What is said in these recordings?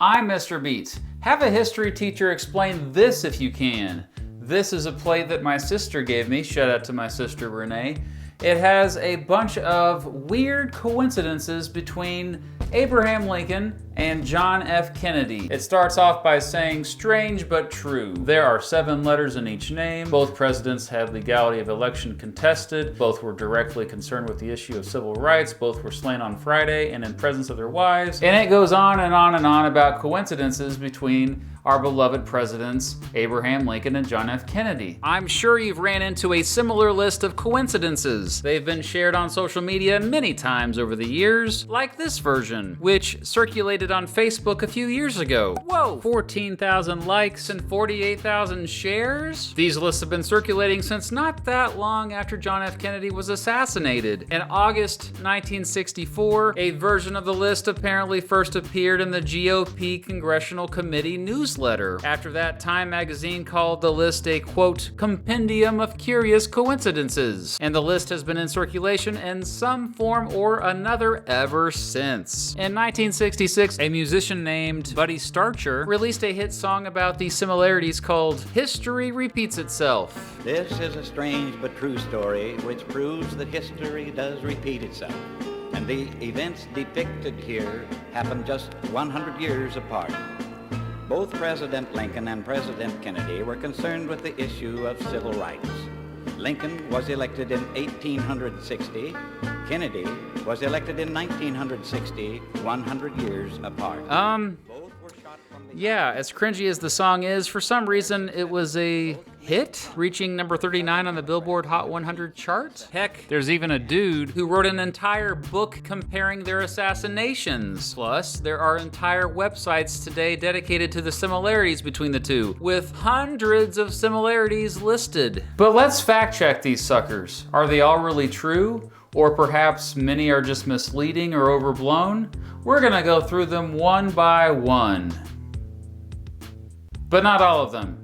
I'm Mr. Beats. Have a history teacher explain this if you can. This is a plate that my sister gave me. Shout out to my sister Renee. It has a bunch of weird coincidences between Abraham Lincoln and John F. Kennedy. It starts off by saying strange but true. There are 7 letters in each name. Both presidents had legality of election contested. Both were directly concerned with the issue of civil rights. Both were slain on Friday and in presence of their wives. And it goes on and on and on about coincidences between our beloved presidents, Abraham Lincoln and John F. Kennedy. I'm sure you've ran into a similar list of coincidences. They've been shared on social media many times over the years, like this version, which circulated on Facebook a few years ago. Whoa! 14,000 likes and 48,000 shares? These lists have been circulating since not that long after John F. Kennedy was assassinated. In August 1964, a version of the list apparently first appeared in the GOP Congressional Committee newsletter. After that, Time magazine called the list a, quote, compendium of curious coincidences. And the list has been in circulation in some form or another ever since. In 1966, a musician named Buddy Starcher released a hit song about these similarities called History Repeats Itself. This is a strange but true story which proves that history does repeat itself. And the events depicted here happened just 100 years apart. Both President Lincoln and President Kennedy were concerned with the issue of civil rights. Lincoln was elected in 1860. Kennedy was elected in 1960, 100 years apart. Both were shot from the... Yeah, as cringy as the song is, for some reason it was a hit, reaching number 39 on the Billboard Hot 100 chart. Heck, there's even a dude who wrote an entire book comparing their assassinations. Plus, there are entire websites today dedicated to the similarities between the two, with hundreds of similarities listed. But let's fact check these suckers. Are they all really true? Or perhaps many are just misleading or overblown? We're gonna go through them one by one. But not all of them.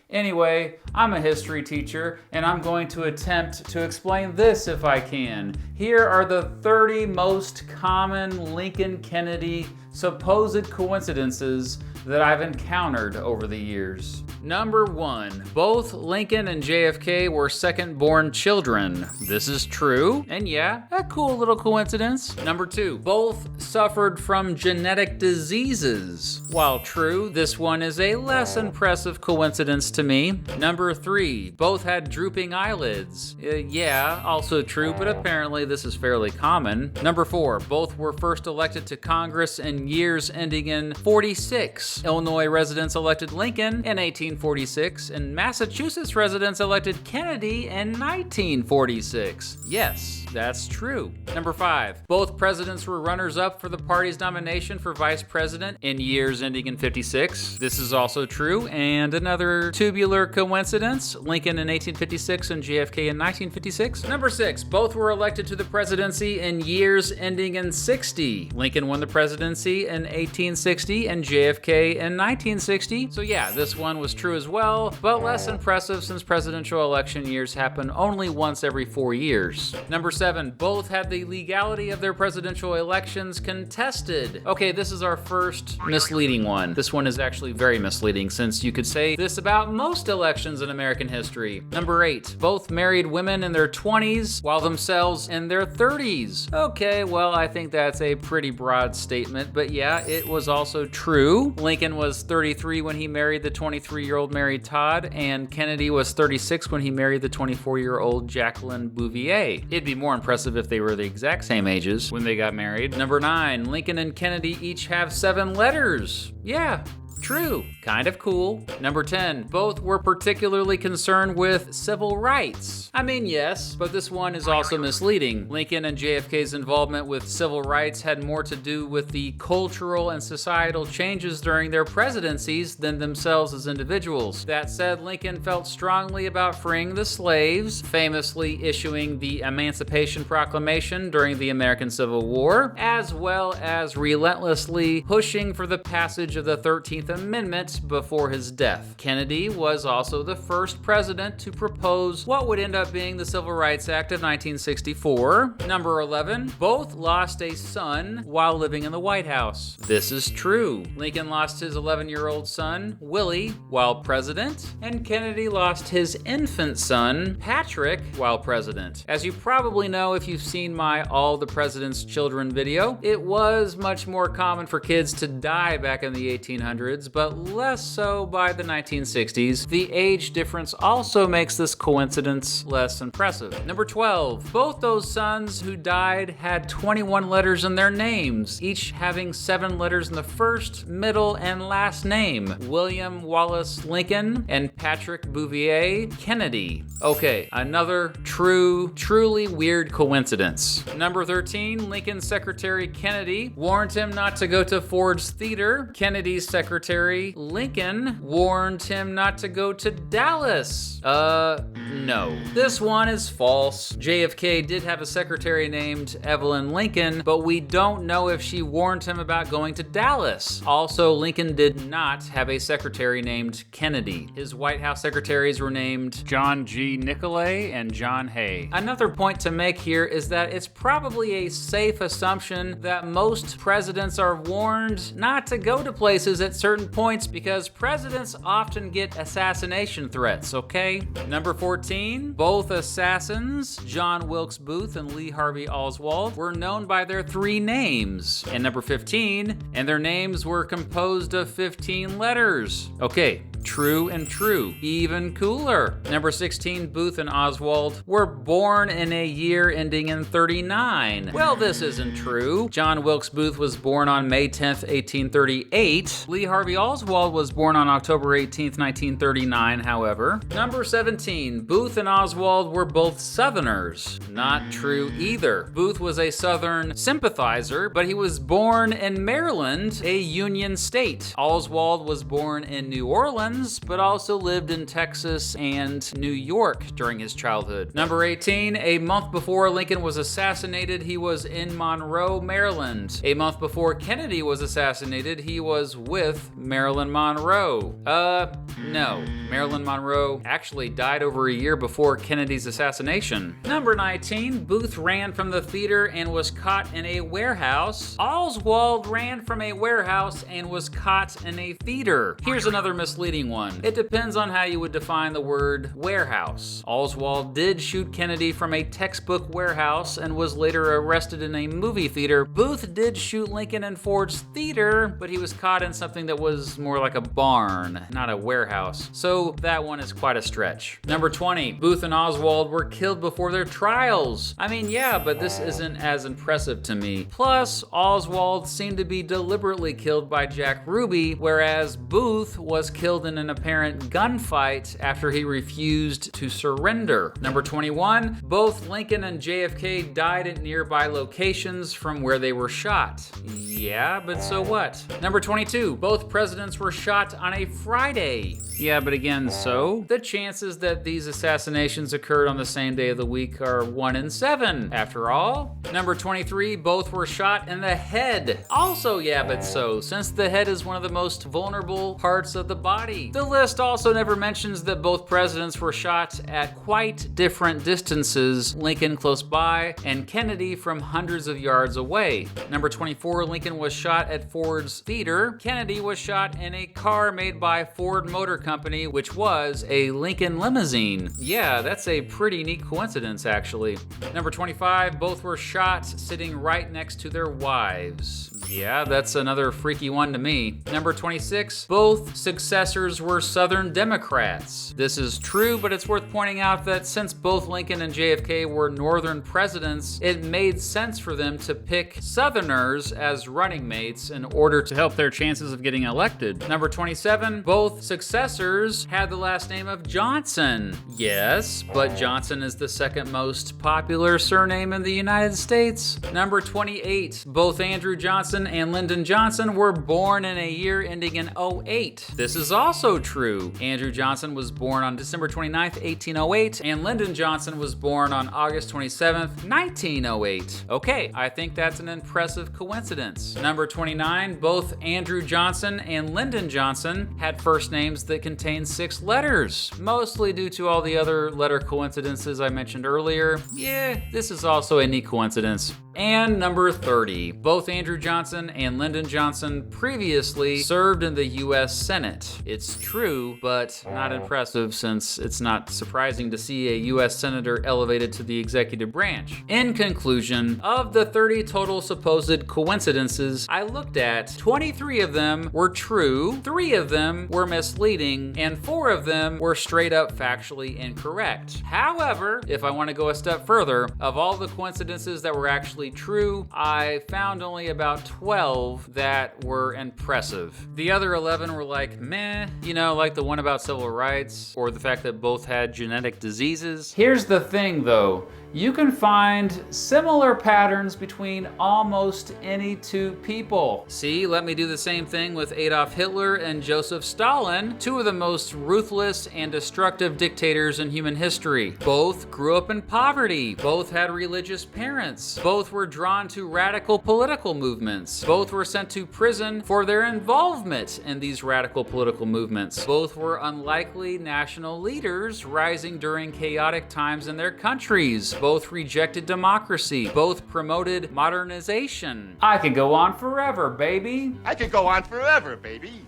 Anyway, I'm a history teacher, and I'm going to attempt to explain this if I can. Here are the 30 most common Lincoln-Kennedy supposed coincidences that I've encountered over the years. Number 1, both Lincoln and JFK were second-born children. This is true, and yeah, a cool little coincidence. Number 2, both suffered from genetic diseases. While true, this one is a less impressive coincidence to me. Number 3, both had drooping eyelids. Yeah, also true, but apparently this is fairly common. Number 4, both were first elected to Congress in years ending in 46. Illinois residents elected Lincoln in 1846, and Massachusetts residents elected Kennedy in 1946. Yes, that's true. Number 5, both presidents were runners-up for the party's nomination for vice president in years ending in 56. This is also true, and another tubular coincidence, Lincoln in 1856 and JFK in 1956. Number 6, both were elected to the presidency in years ending in 60. Lincoln won the presidency in 1860 and JFK in 1960. So yeah, this one was true as well, but less impressive since presidential election years happen only once every 4 years. Number 7, both had the legality of their presidential elections contested. Okay, this is our first misleading one. This one is actually very misleading since you could say this about most elections in American history. Number 8, both married women in their 20s while themselves in their 30s. Okay, well, I think that's a pretty broad statement, but yeah, it was also true. Lincoln was 33 when he married the 23-year-old Mary Todd, and Kennedy was 36 when he married the 24-year-old Jacqueline Bouvier. It'd be more impressive if they were the exact same ages when they got married. Number 9, Lincoln and Kennedy each have 7 letters. Yeah. True. Kind of cool. Number 10, both were particularly concerned with civil rights. I mean, yes, but this one is also misleading. Lincoln and JFK's involvement with civil rights had more to do with the cultural and societal changes during their presidencies than themselves as individuals. That said, Lincoln felt strongly about freeing the slaves, famously issuing the Emancipation Proclamation during the American Civil War, as well as relentlessly pushing for the passage of the 13th Amendment before his death. Kennedy was also the first president to propose what would end up being the Civil Rights Act of 1964. Number 11, both lost a son while living in the White House. This is true. Lincoln lost his 11-year-old son, Willie, while president, and Kennedy lost his infant son, Patrick, while president. As you probably know if you've seen my All the President's Children video, it was much more common for kids to die back in the 1800s, but less so by the 1960s. The age difference also makes this coincidence less impressive. Number 12, both those sons who died had 21 letters in their names, each having 7 letters in the first, middle, and last name. William Wallace Lincoln and Patrick Bouvier Kennedy. Okay, another truly weird coincidence. Number 13, Lincoln's secretary Kennedy warned him not to go to Ford's Theater. Kennedy's secretary Lincoln warned him not to go to Dallas. No. This one is false. JFK did have a secretary named Evelyn Lincoln, but we don't know if she warned him about going to Dallas. Also, Lincoln did not have a secretary named Kennedy. His White House secretaries were named John G. Nicolay and John Hay. Another point to make here is that it's probably a safe assumption that most presidents are warned not to go to places at certain points because presidents often get assassination threats, okay? Number 14, both assassins, John Wilkes Booth and Lee Harvey Oswald, were known by their 3 names. And number 15, and their names were composed of 15 letters. Okay, true and true. Even cooler. Number 16, Booth and Oswald were born in a year ending in 39. Well, this isn't true. John Wilkes Booth was born on May 10th, 1838. Lee Harvey Oswald was born on October 18th, 1939, however. Number 17, Booth and Oswald were both Southerners. Not true either. Booth was a Southern sympathizer, but he was born in Maryland, a Union state. Oswald was born in New Orleans, but also lived in Texas and New York during his childhood. Number 18, a month before Lincoln was assassinated, he was in Monroe, Maryland. A month before Kennedy was assassinated, he was with Marilyn Monroe. No. Marilyn Monroe actually died over a year before Kennedy's assassination. Number 19, Booth ran from the theater and was caught in a warehouse. Oswald ran from a warehouse and was caught in a theater. Here's another misleading one. It depends on how you would define the word warehouse. Oswald did shoot Kennedy from a textbook warehouse and was later arrested in a movie theater. Booth did shoot Lincoln in Ford's Theater, but he was caught in something that was more like a barn, not a warehouse. So that one is quite a stretch. Number 20, Booth and Oswald were killed before their trials. I mean, yeah, but this isn't as impressive to me. Plus, Oswald seemed to be deliberately killed by Jack Ruby, whereas Booth was killed in an apparent gunfight after he refused to surrender. Number 21, both Lincoln and JFK died at nearby locations from where they were shot. Yeah, but so what? Number 22, both presidents were shot on a Friday. Yeah, but again, so? The chances that these assassinations occurred on the same day of the week are 1 in 7, after all. Number 23, both were shot in the head. Also, yeah, but so, since the head is one of the most vulnerable parts of the body. The list also never mentions that both presidents were shot at quite different distances, Lincoln close by, and Kennedy from hundreds of yards away. Number 24, Lincoln was shot at Ford's Theater. Kennedy was shot in a car made by Ford Motor Company, which was a Lincoln limousine. Yeah, that's a pretty neat coincidence, actually. Number 25, both were shot sitting right next to their wives. Yeah, that's another freaky one to me. Number 26, both successors were Southern Democrats. This is true, but it's worth pointing out that since both Lincoln and JFK were Northern presidents, it made sense for them to pick Southerners as running mates in order to help their chances of getting elected. Number 27, both successors had the last name of Johnson. Yes, but Johnson is the second most popular surname in the United States. Number 28, both Andrew Johnson Johnson and Lyndon Johnson were born in a year ending in '08. This is also true. Andrew Johnson was born on December 29th, 1808, and Lyndon Johnson was born on August 27th, 1908. Okay, I think that's an impressive coincidence. Number 29, both Andrew Johnson and Lyndon Johnson had first names that contained 6 letters, mostly due to all the other letter coincidences I mentioned earlier. Yeah, this is also a neat coincidence. And number 30, both Andrew Johnson and Lyndon Johnson previously served in the US Senate. It's true, but not impressive since it's not surprising to see a US Senator elevated to the executive branch. In conclusion, of the 30 total supposed coincidences I looked at, 23 of them were true, 3 of them were misleading, and 4 of them were straight up factually incorrect. However, if I want to go a step further, of all the coincidences that were actually true, I found only about 12 that were impressive. The other 11 were like, meh, you know, like the one about civil rights, or the fact that both had genetic diseases. Here's the thing though, you can find similar patterns between almost any 2 people. See, let me do the same thing with Adolf Hitler and Joseph Stalin, 2 of the most ruthless and destructive dictators in human history. Both grew up in poverty, both had religious parents, both were drawn to radical political movements, both were sent to prison for their involvement in these radical political movements, both were unlikely national leaders rising during chaotic times in their countries, both rejected democracy, both promoted modernization. I could go on forever, baby. I could go on forever, baby.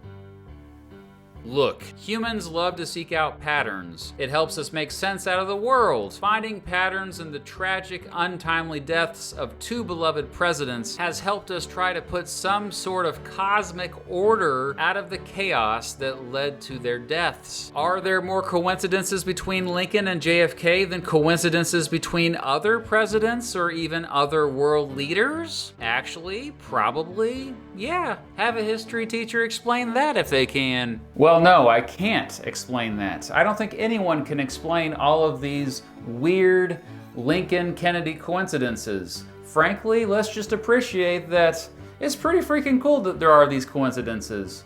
Look, humans love to seek out patterns. It helps us make sense out of the world. Finding patterns in the tragic, untimely deaths of 2 beloved presidents has helped us try to put some sort of cosmic order out of the chaos that led to their deaths. Are there more coincidences between Lincoln and JFK than coincidences between other presidents or even other world leaders? Actually, probably, yeah. Have a history teacher explain that if they can. Well, no, I can't explain that. I don't think anyone can explain all of these weird Lincoln-Kennedy coincidences. Frankly, let's just appreciate that it's pretty freaking cool that there are these coincidences.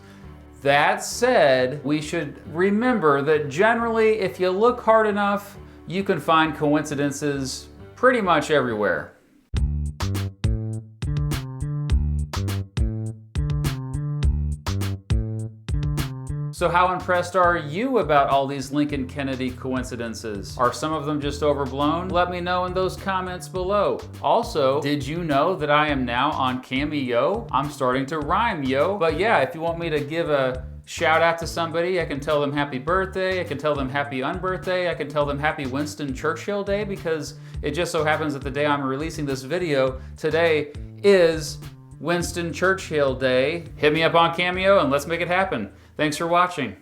That said, we should remember that generally, if you look hard enough, you can find coincidences pretty much everywhere. So how impressed are you about all these Lincoln-Kennedy coincidences? Are some of them just overblown? Let me know in those comments below. Also, did you know that I am now on Cameo? I'm starting to rhyme, yo. But yeah, if you want me to give a shout out to somebody, I can tell them happy birthday, I can tell them happy unbirthday, I can tell them happy Winston Churchill Day, because it just so happens that the day I'm releasing this video, today is Winston Churchill Day. Hit me up on Cameo and let's make it happen. Thanks for watching.